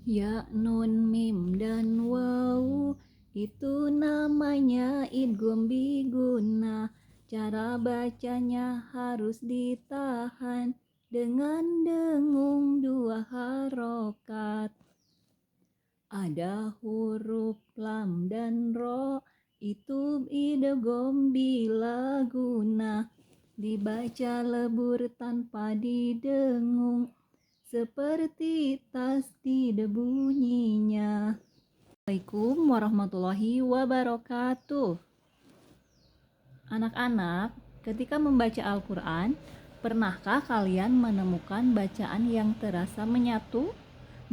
Ya, nun, mim, dan waw, itu namanya idgham biguna. Cara bacanya harus ditahan dengan dengung dua harokat. Ada huruf lam dan ro, itu idgham bila guna. Dibaca lebur tanpa didengung, seperti tasdid bunyinya. Assalamualaikum warahmatullahi wabarakatuh. Anak-anak, ketika membaca Al-Quran, pernahkah kalian menemukan bacaan yang terasa menyatu?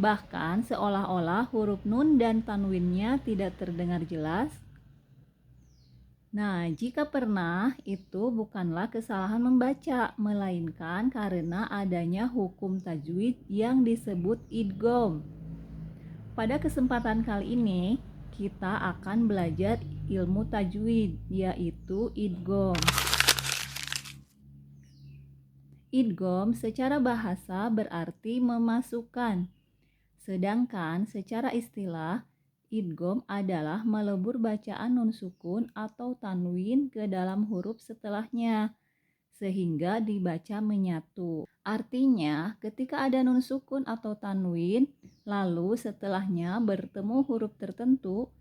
Bahkan seolah-olah huruf nun dan tanwinnya tidak terdengar jelas? Nah, jika pernah, itu bukanlah kesalahan membaca, melainkan karena adanya hukum tajwid yang disebut idgham. Pada kesempatan kali ini, kita akan belajar ilmu tajwid, yaitu idgham. Idgham secara bahasa berarti memasukkan, sedangkan secara istilah, idgham adalah melebur bacaan nun sukun atau tanwin ke dalam huruf setelahnya, sehingga dibaca menyatu. Artinya, ketika ada nun sukun atau tanwin, lalu setelahnya bertemu huruf tertentu,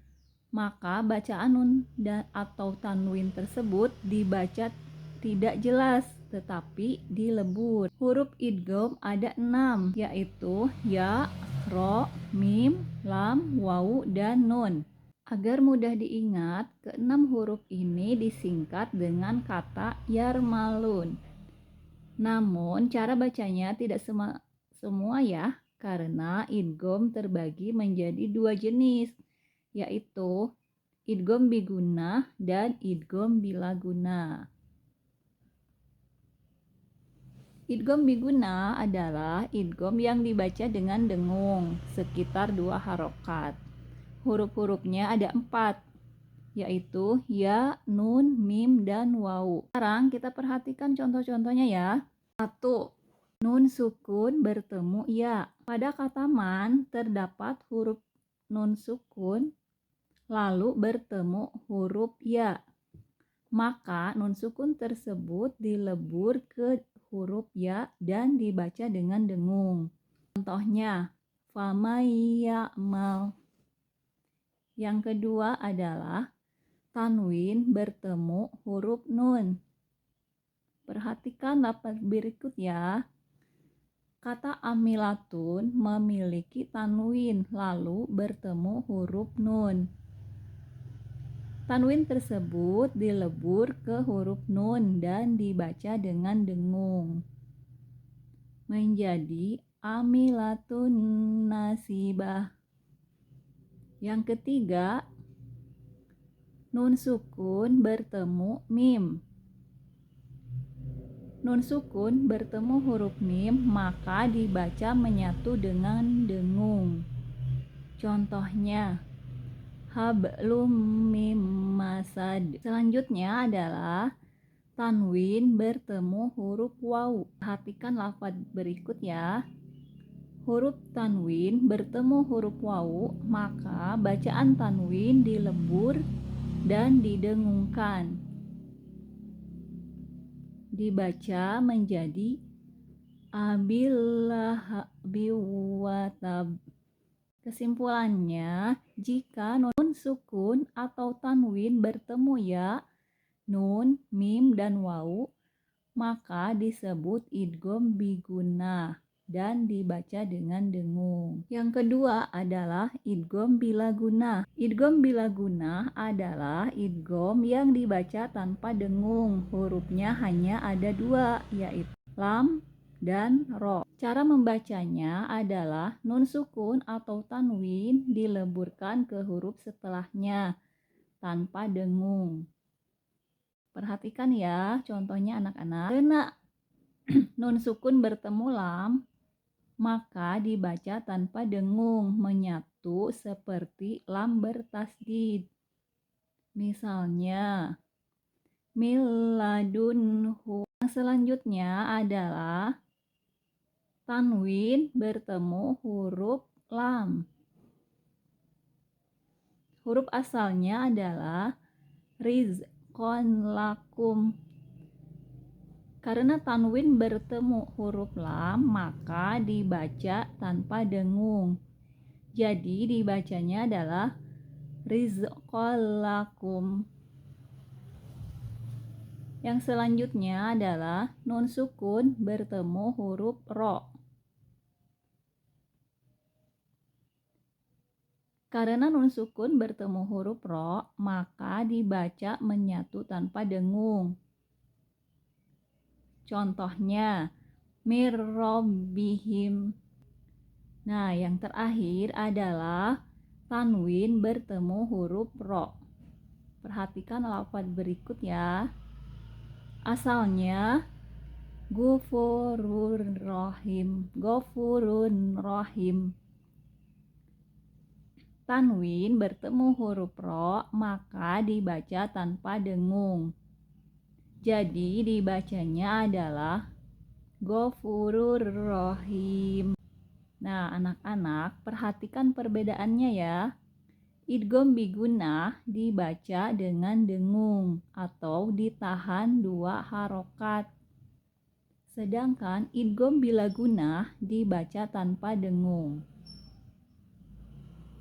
maka bacaan nun atau tanwin tersebut dibaca tidak jelas, tetapi dilebur. Huruf idgham ada 6, yaitu ya, ro, mim, lam, waw, dan nun. Agar mudah diingat, keenam huruf ini disingkat dengan kata yarmalun. Namun, cara bacanya tidak semua ya, karena idgham terbagi menjadi dua jenis, yaitu idgham biguna dan idgham bilaguna. Idgham biguna adalah idgham yang dibaca dengan dengung, sekitar 2 harokat. Huruf-hurufnya ada 4, yaitu ya, nun, mim, dan waw. Sekarang kita perhatikan contoh-contohnya ya. 1. Nun sukun bertemu ya. Pada kata man terdapat huruf nun sukun, lalu bertemu huruf ya. Maka nun sukun tersebut dilebur ke huruf ya dan dibaca dengan dengung. Contohnya, famayyamal. Yang kedua adalah tanwin bertemu huruf nun. Perhatikan lafaz berikut ya. Kata amilatun memiliki tanwin lalu bertemu huruf nun. Tanwin tersebut dilebur ke huruf nun dan dibaca dengan dengung, menjadi amilatun nasibah. Yang ketiga, nun sukun bertemu mim. Nun sukun bertemu huruf mim, maka dibaca menyatu dengan dengung. Contohnya, hablum mim masad. Selanjutnya adalah tanwin bertemu huruf waw. Perhatikan lafaz berikut ya. Huruf tanwin bertemu huruf waw, maka bacaan tanwin dilebur dan didengungkan. Dibaca menjadi abillah biwatab. Kesimpulannya, jika nun sukun atau tanwin bertemu ya, nun, mim, dan waw, maka disebut idgham biguna dan dibaca dengan dengung. Yang kedua adalah idgham bilaguna. Idgham bilaguna adalah idgham yang dibaca tanpa dengung. Hurufnya hanya ada 2, yaitu lam dan ro. Cara membacanya adalah nun sukun atau tanwin dileburkan ke huruf setelahnya tanpa dengung. Perhatikan ya, contohnya anak-anak. Karena nun sukun bertemu lam, maka dibaca tanpa dengung, menyatu seperti lam bertasdid. Misalnya, miladunhu. Yang selanjutnya adalah tanwin bertemu huruf lam. Huruf asalnya adalah rizqon lakum. Karena tanwin bertemu huruf lam, maka dibaca tanpa dengung. Jadi dibacanya adalah rizqon lakum. Yang selanjutnya adalah nun sukun bertemu huruf ro. Karena nun sukun bertemu huruf ro, maka dibaca menyatu tanpa dengung. Contohnya, mirrobbihim. Nah, yang terakhir adalah tanwin bertemu huruf ro. Perhatikan lafaz berikut ya. Asalnya Ghafurur Rahim, Ghafurun Rahim. Tanwin bertemu huruf ro, maka dibaca tanpa dengung. Jadi dibacanya adalah Ghafurur Rahim. Nah, anak-anak, perhatikan perbedaannya ya. Idgham bigunah dibaca dengan dengung atau ditahan 2 harokat. Sedangkan idgham bila gunah dibaca tanpa dengung.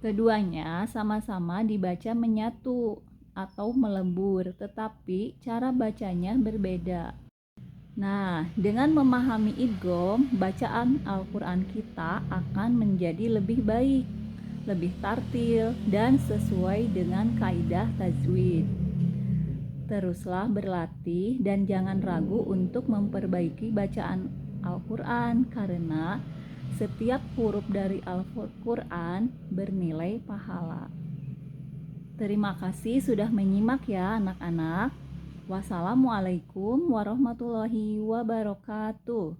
Keduanya sama-sama dibaca menyatu atau melebur, tetapi cara bacanya berbeda. Nah, dengan memahami idgham, bacaan Al-Quran kita akan menjadi lebih baik, lebih tartil, dan sesuai dengan kaidah tajwid. Teruslah berlatih dan jangan ragu untuk memperbaiki bacaan Al-Quran, karena setiap huruf dari Al-Quran bernilai pahala. Terima kasih sudah menyimak ya anak-anak. Wassalamualaikum warahmatullahi wabarakatuh.